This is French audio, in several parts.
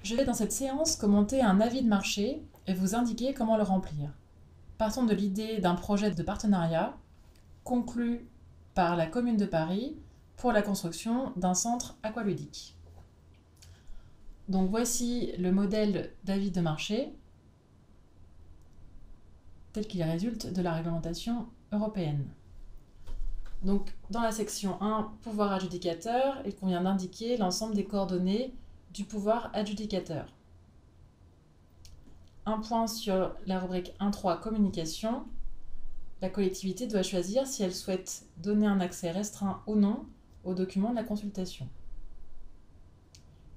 Je vais dans cette séance commenter un avis de marché et vous indiquer comment le remplir. Partons de l'idée d'un projet de partenariat conclu par la Commune de Paris pour la construction d'un centre aqualudique. Donc voici le modèle d'avis de marché tel qu'il résulte de la réglementation européenne. Donc dans la section 1, pouvoir adjudicateur, il convient d'indiquer l'ensemble des coordonnées du pouvoir adjudicateur. Un point sur la rubrique 1.3 communication. La collectivité doit choisir si elle souhaite donner un accès restreint ou non aux documents de la consultation.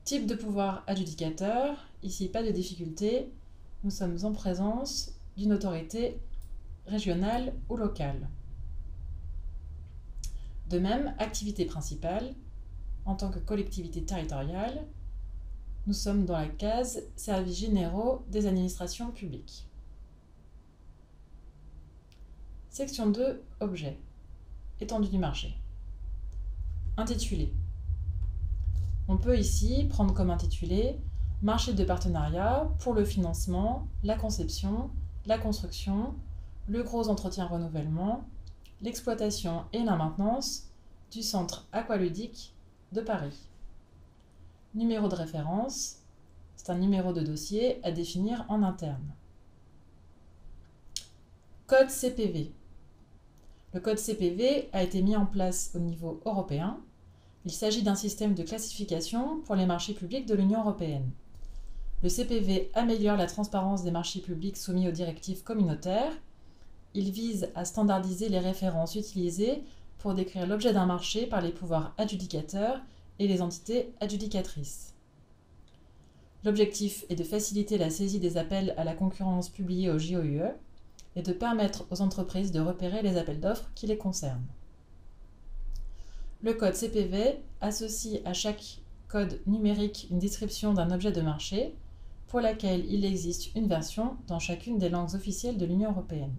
Type de pouvoir adjudicateur, ici pas de difficulté, nous sommes en présence d'une autorité régionale ou locale. De même, activité principale, en tant que collectivité territoriale, nous sommes dans la case services généraux des administrations publiques. Section 2, objet. Étendue du marché. Intitulé. On peut ici prendre comme intitulé marché de partenariat pour le financement, la conception, la construction, le gros entretien renouvellement, l'exploitation et la maintenance du centre aqualudique de Paris. Numéro de référence, c'est un numéro de dossier à définir en interne. Code CPV. Le code CPV a été mis en place au niveau européen. Il s'agit d'un système de classification pour les marchés publics de l'Union européenne. Le CPV améliore la transparence des marchés publics soumis aux directives communautaires. Il vise à standardiser les références utilisées pour décrire l'objet d'un marché par les pouvoirs adjudicateurs et les entités adjudicatrices. L'objectif est de faciliter la saisie des appels à la concurrence publiés au JOUE et de permettre aux entreprises de repérer les appels d'offres qui les concernent. Le code CPV associe à chaque code numérique une description d'un objet de marché pour laquelle il existe une version dans chacune des langues officielles de l'Union européenne.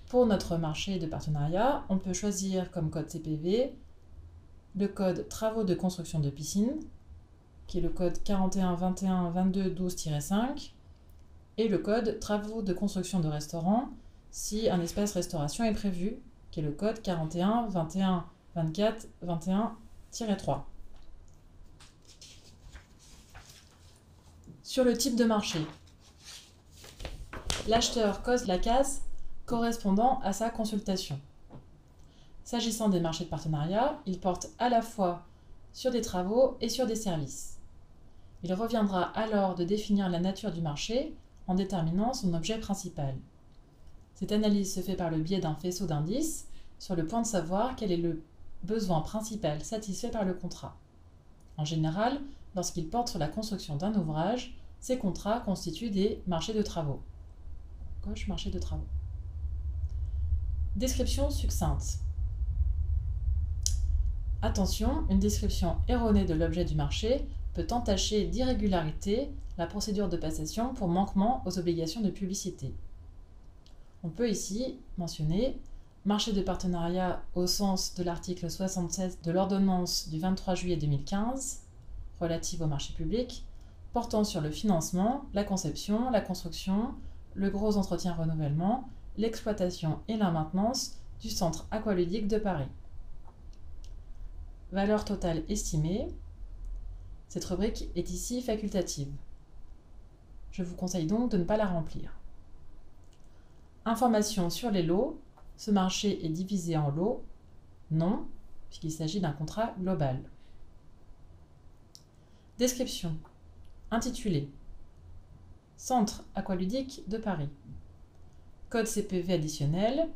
Pour notre marché de partenariat, on peut choisir comme code CPV le code travaux de construction de piscine, qui est le code 41 21 22 12-5, et le code travaux de construction de restaurant, si un espace restauration est prévu, qui est le code 41 21 24 21-3. Sur le type de marché, l'acheteur cose la case correspondant à sa consultation. S'agissant des marchés de partenariat, il porte à la fois sur des travaux et sur des services. Il reviendra alors de définir la nature du marché en déterminant son objet principal. Cette analyse se fait par le biais d'un faisceau d'indices sur le point de savoir quel est le besoin principal satisfait par le contrat. En général, lorsqu'il porte sur la construction d'un ouvrage, ces contrats constituent des marchés de travaux. Gauche, marché de travaux. Description succincte. Attention, une description erronée de l'objet du marché peut entacher d'irrégularité la procédure de passation pour manquement aux obligations de publicité. On peut ici mentionner marché de partenariat au sens de l'article 76 de l'ordonnance du 23 juillet 2015 relative au marché public, portant sur le financement, la conception, la construction, le gros entretien renouvellement, l'exploitation et la maintenance du centre aqualudique de Paris. Valeur totale estimée. Cette rubrique est ici facultative. Je vous conseille donc de ne pas la remplir. Information sur les lots. Ce marché est divisé en lots. Non, puisqu'il s'agit d'un contrat global. Description. Intitulé. Centre aqualudique de Paris. Code CPV additionnel.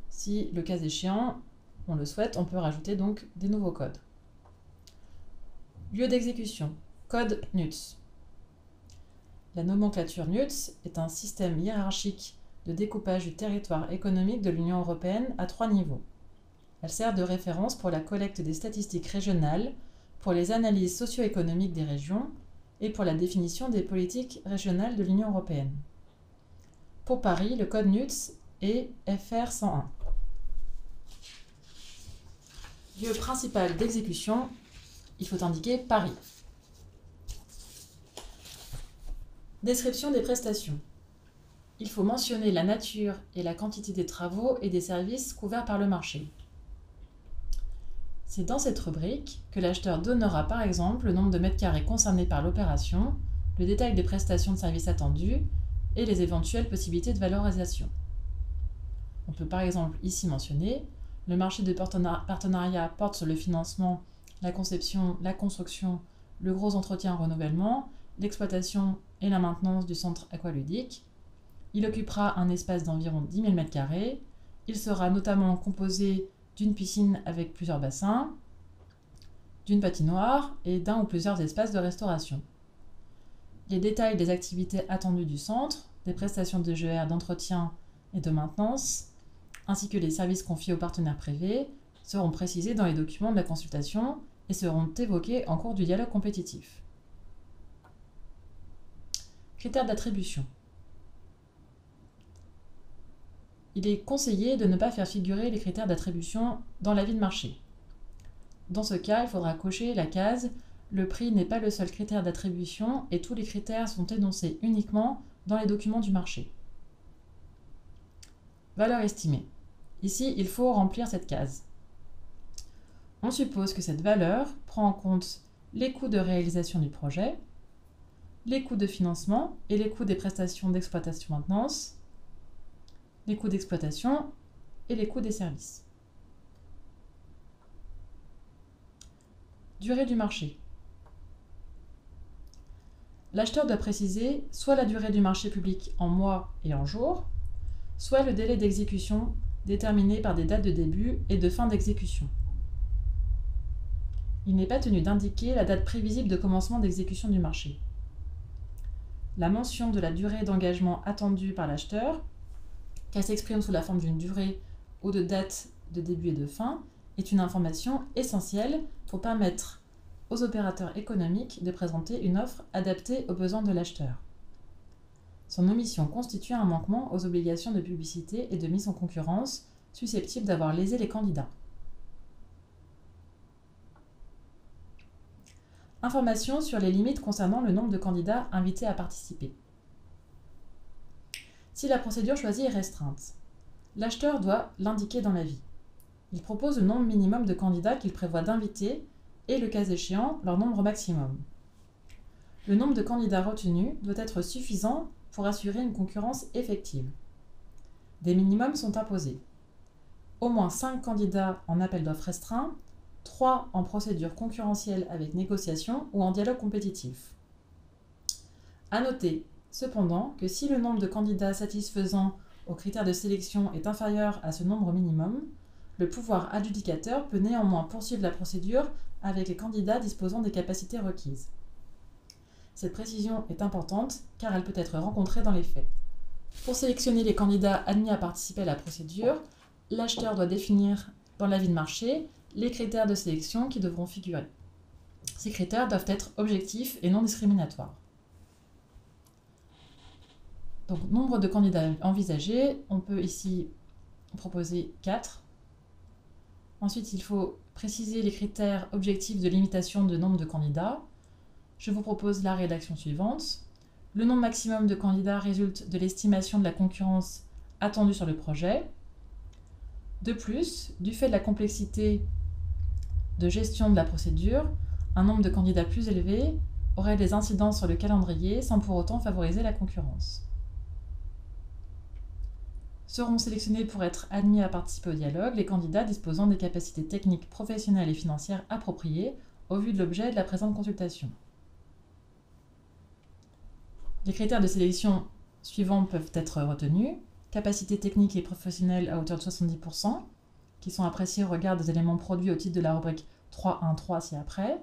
Si, le cas échéant, on le souhaite, on peut rajouter donc des nouveaux codes. Lieu d'exécution. Code NUTS. La nomenclature NUTS est un système hiérarchique de découpage du territoire économique de l'Union européenne à 3 niveaux. Elle sert de référence pour la collecte des statistiques régionales, pour les analyses socio-économiques des régions et pour la définition des politiques régionales de l'Union européenne. Pour Paris, le code NUTS est FR 101. Lieu principal d'exécution, il faut indiquer Paris. Description des prestations. Il faut mentionner la nature et la quantité des travaux et des services couverts par le marché. C'est dans cette rubrique que l'acheteur donnera par exemple le nombre de mètres carrés concernés par l'opération, le détail des prestations de services attendues et les éventuelles possibilités de valorisation. On peut par exemple ici mentionner le marché de partenariat porte sur le financement, la conception, la construction, le gros entretien renouvellement, l'exploitation et la maintenance du centre aqualudique. Il occupera un espace d'environ 10 000 m². Il sera notamment composé d'une piscine avec plusieurs bassins, d'une patinoire et d'un ou plusieurs espaces de restauration. Les détails des activités attendues du centre, des prestations de GR d'entretien et de maintenance, ainsi que les services confiés aux partenaires privés, seront précisés dans les documents de la consultation et seront évoqués en cours du dialogue compétitif. Critères d'attribution. Il est conseillé de ne pas faire figurer les critères d'attribution dans l'avis de marché. Dans ce cas, il faudra cocher la case « Le prix n'est pas le seul critère d'attribution et tous les critères sont énoncés uniquement dans les documents du marché. » Valeur estimée. Ici, il faut remplir cette case. On suppose que cette valeur prend en compte les coûts de réalisation du projet, les coûts de financement et les coûts des prestations d'exploitation-maintenance, les coûts d'exploitation et les coûts des services. Durée du marché. L'acheteur doit préciser soit la durée du marché public en mois et en jours, soit le délai d'exécution déterminé par des dates de début et de fin d'exécution. Il n'est pas tenu d'indiquer la date prévisible de commencement d'exécution du marché. La mention de la durée d'engagement attendue par l'acheteur, qu'elle s'exprime sous la forme d'une durée ou de date de début et de fin, est une information essentielle pour permettre aux opérateurs économiques de présenter une offre adaptée aux besoins de l'acheteur. Son omission constitue un manquement aux obligations de publicité et de mise en concurrence susceptibles d'avoir lésé les candidats. Informations sur les limites concernant le nombre de candidats invités à participer. Si la procédure choisie est restreinte, l'acheteur doit l'indiquer dans l'avis. Il propose le nombre minimum de candidats qu'il prévoit d'inviter et, le cas échéant, leur nombre maximum. Le nombre de candidats retenus doit être suffisant pour assurer une concurrence effective. Des minimums sont imposés. Au moins 5 candidats en appel d'offres restreint, 3 en procédure concurrentielle avec négociation ou en dialogue compétitif. À noter, cependant, que si le nombre de candidats satisfaisant aux critères de sélection est inférieur à ce nombre minimum, le pouvoir adjudicateur peut néanmoins poursuivre la procédure avec les candidats disposant des capacités requises. Cette précision est importante car elle peut être rencontrée dans les faits. Pour sélectionner les candidats admis à participer à la procédure, l'acheteur doit définir dans l'avis de marché les critères de sélection qui devront figurer. Ces critères doivent être objectifs et non discriminatoires. Donc, nombre de candidats envisagés, on peut ici proposer 4. Ensuite, il faut préciser les critères objectifs de limitation de nombre de candidats. Je vous propose la rédaction suivante. Le nombre maximum de candidats résulte de l'estimation de la concurrence attendue sur le projet. De plus, du fait de la complexité de gestion de la procédure, un nombre de candidats plus élevé aurait des incidences sur le calendrier sans pour autant favoriser la concurrence. Seront sélectionnés pour être admis à participer au dialogue les candidats disposant des capacités techniques, professionnelles et financières appropriées au vu de l'objet de la présente consultation. Les critères de sélection suivants peuvent être retenus. Capacité technique et professionnelle à hauteur de 70%, qui sont appréciés au regard des éléments produits au titre de la rubrique 3.1.3 ci-après,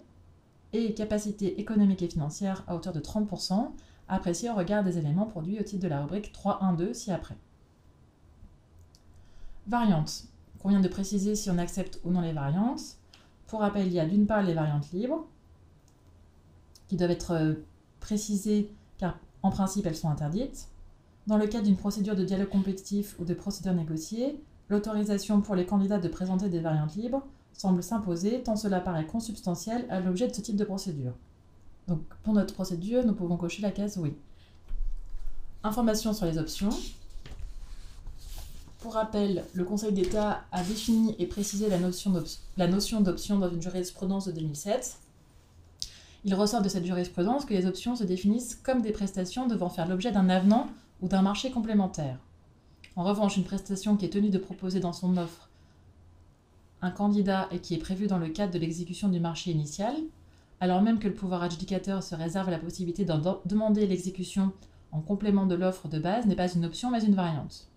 et capacité économique et financière à hauteur de 30%, appréciés au regard des éléments produits au titre de la rubrique 3.1.2 ci-après. Variantes. Il convient de préciser si on accepte ou non les variantes. Pour rappel, il y a d'une part les variantes libres, qui doivent être précisées car en principe elles sont interdites. Dans le cadre d'une procédure de dialogue compétitif ou de procédure négociée, l'autorisation pour les candidats de présenter des variantes libres semble s'imposer tant cela paraît consubstantiel à l'objet de ce type de procédure. Donc pour notre procédure, nous pouvons cocher la case oui. Informations sur les options. Pour rappel, le Conseil d'État a défini et précisé la notion d'option dans une jurisprudence de 2007. Il ressort de cette jurisprudence que les options se définissent comme des prestations devant faire l'objet d'un avenant ou d'un marché complémentaire. En revanche, une prestation qui est tenue de proposer dans son offre un candidat et qui est prévue dans le cadre de l'exécution du marché initial, alors même que le pouvoir adjudicateur se réserve la possibilité d'en demander l'exécution en complément de l'offre de base, n'est pas une option mais une variante.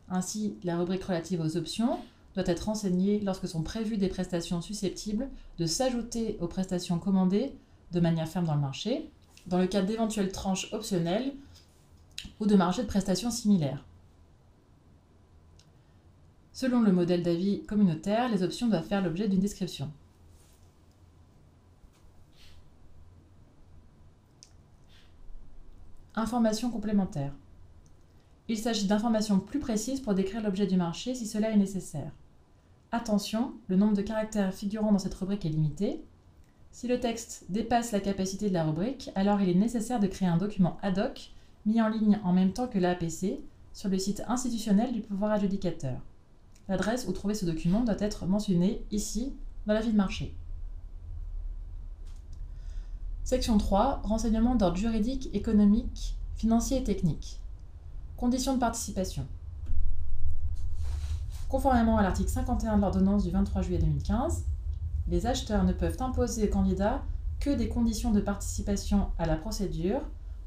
Ainsi, la rubrique relative aux options doit être renseignée lorsque sont prévues des prestations susceptibles de s'ajouter aux prestations commandées de manière ferme dans le marché, dans le cadre d'éventuelles tranches optionnelles ou de marchés de prestations similaires. Selon le modèle d'avis communautaire, les options doivent faire l'objet d'une description. Informations complémentaires. Il s'agit d'informations plus précises pour décrire l'objet du marché si cela est nécessaire. Attention, le nombre de caractères figurant dans cette rubrique est limité. Si le texte dépasse la capacité de la rubrique, alors il est nécessaire de créer un document ad hoc mis en ligne en même temps que l'APC sur le site institutionnel du pouvoir adjudicateur. L'adresse où trouver ce document doit être mentionnée ici, dans l'avis de marché. Section 3. Renseignements d'ordre juridique, économique, financier et technique. Conditions de participation. Conformément à l'article 51 de l'ordonnance du 23 juillet 2015, les acheteurs ne peuvent imposer aux candidats que des conditions de participation à la procédure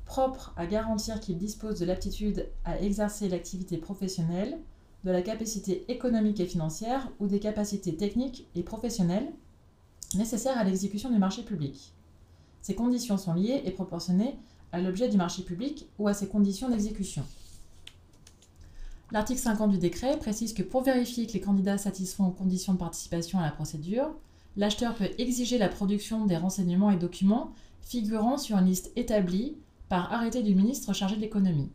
propres à garantir qu'ils disposent de l'aptitude à exercer l'activité professionnelle, de la capacité économique et financière ou des capacités techniques et professionnelles nécessaires à l'exécution du marché public. Ces conditions sont liées et proportionnées à l'objet du marché public ou à ses conditions d'exécution. L'article 50 du décret précise que pour vérifier que les candidats satisfont aux conditions de participation à la procédure, l'acheteur peut exiger la production des renseignements et documents figurant sur une liste établie par arrêté du ministre chargé de l'économie.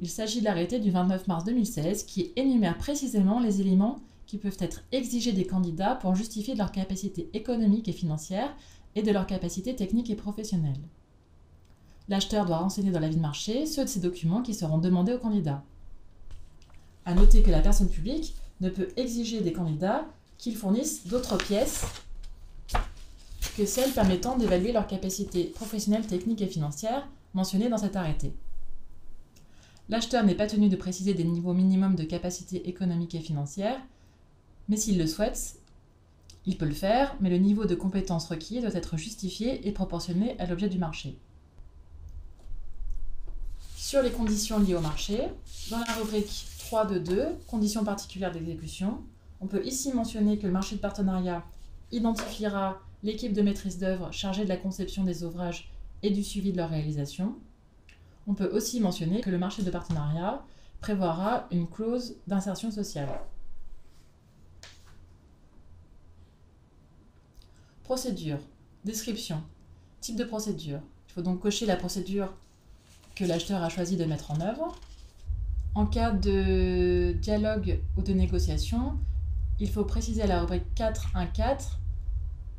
Il s'agit de l'arrêté du 29 mars 2016 qui énumère précisément les éléments qui peuvent être exigés des candidats pour justifier de leur capacité économique et financière et de leur capacité technique et professionnelle. L'acheteur doit renseigner dans l'avis de marché ceux de ces documents qui seront demandés aux candidats. À noter que la personne publique ne peut exiger des candidats qu'ils fournissent d'autres pièces que celles permettant d'évaluer leur capacité professionnelle, technique et financière mentionnées dans cet arrêté. L'acheteur n'est pas tenu de préciser des niveaux minimums de capacité économique et financière, mais s'il le souhaite, il peut le faire, mais le niveau de compétence requis doit être justifié et proportionné à l'objet du marché. Sur les conditions liées au marché, dans la rubrique 3.2.2, conditions particulières d'exécution, on peut ici mentionner que le marché de partenariat identifiera l'équipe de maîtrise d'œuvre chargée de la conception des ouvrages et du suivi de leur réalisation. On peut aussi mentionner que le marché de partenariat prévoira une clause d'insertion sociale. Procédure. Description. Type de procédure. Il faut donc cocher la procédure que l'acheteur a choisi de mettre en œuvre. En cas de dialogue ou de négociation, il faut préciser à la rubrique 4.1.4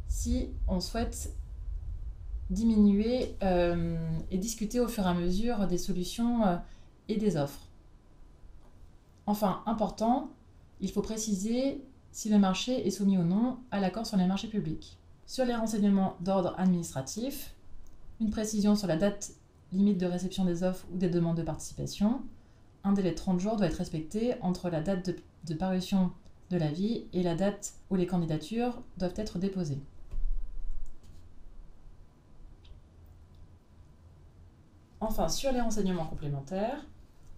si on souhaite diminuer et discuter au fur et à mesure des solutions et des offres. Enfin, important, il faut préciser si le marché est soumis ou non à l'accord sur les marchés publics. Sur les renseignements d'ordre administratif, une précision sur la date limite de réception des offres ou des demandes de participation. Un délai de 30 jours doit être respecté entre la date de parution de l'avis et la date où les candidatures doivent être déposées. Enfin, sur les renseignements complémentaires,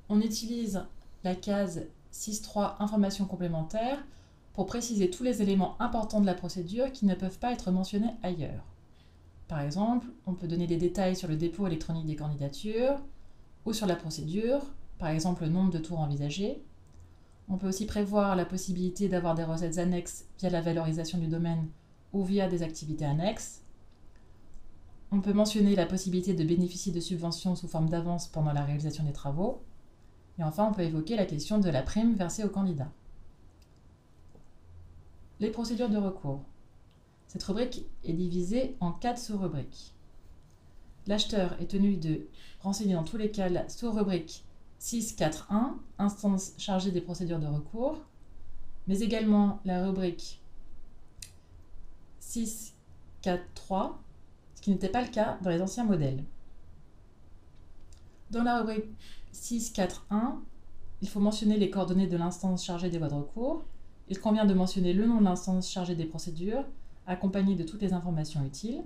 on utilise la case 6.3 Informations complémentaires pour préciser tous les éléments importants de la procédure qui ne peuvent pas être mentionnés ailleurs. Par exemple, on peut donner des détails sur le dépôt électronique des candidatures ou sur la procédure, par exemple le nombre de tours envisagés. On peut aussi prévoir la possibilité d'avoir des recettes annexes via la valorisation du domaine ou via des activités annexes. On peut mentionner la possibilité de bénéficier de subventions sous forme d'avance pendant la réalisation des travaux. Et enfin, on peut évoquer la question de la prime versée aux candidats. Les procédures de recours. Cette rubrique est divisée en 4 sous-rubriques. L'acheteur est tenu de renseigner dans tous les cas la sous-rubrique 6.4.1, instance chargée des procédures de recours, mais également la rubrique 6.4.3, ce qui n'était pas le cas dans les anciens modèles. Dans la rubrique 6.4.1, il faut mentionner les coordonnées de l'instance chargée des voies de recours. Il convient de mentionner le nom de l'instance chargée des procédures, accompagné de toutes les informations utiles.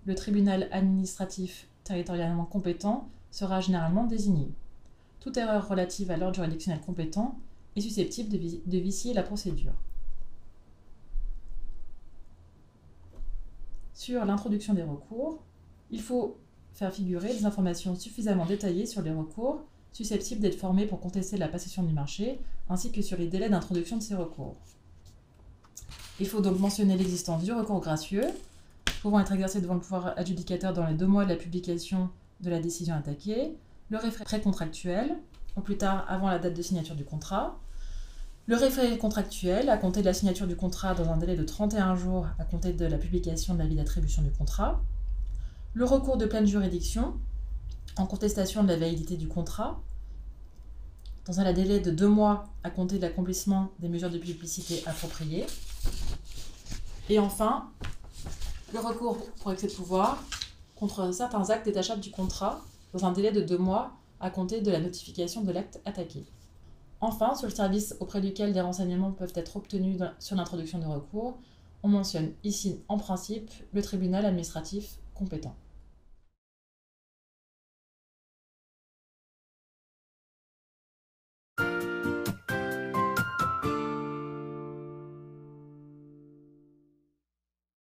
Le tribunal administratif territorialement compétent sera généralement désigné. Toute erreur relative à l'ordre juridictionnel compétent est susceptible de vicier la procédure. Sur l'introduction des recours, il faut faire figurer des informations suffisamment détaillées sur les recours susceptibles d'être formés pour contester la passation du marché, ainsi que sur les délais d'introduction de ces recours. Il faut donc mentionner l'existence du recours gracieux, pouvant être exercé devant le pouvoir adjudicateur dans les 2 mois de la publication de la décision attaquée, le référé précontractuel, au plus tard avant la date de signature du contrat, le référé contractuel à compter de la signature du contrat dans un délai de 31 jours à compter de la publication de l'avis d'attribution du contrat, le recours de pleine juridiction en contestation de la validité du contrat, dans un délai de 2 mois à compter de l'accomplissement des mesures de publicité appropriées, et enfin, le recours pour excès de pouvoir contre certains actes détachables du contrat dans un délai de 2 mois à compter de la notification de l'acte attaqué. Enfin, sur le service auprès duquel des renseignements peuvent être obtenus sur l'introduction de recours, on mentionne ici en principe le tribunal administratif compétent.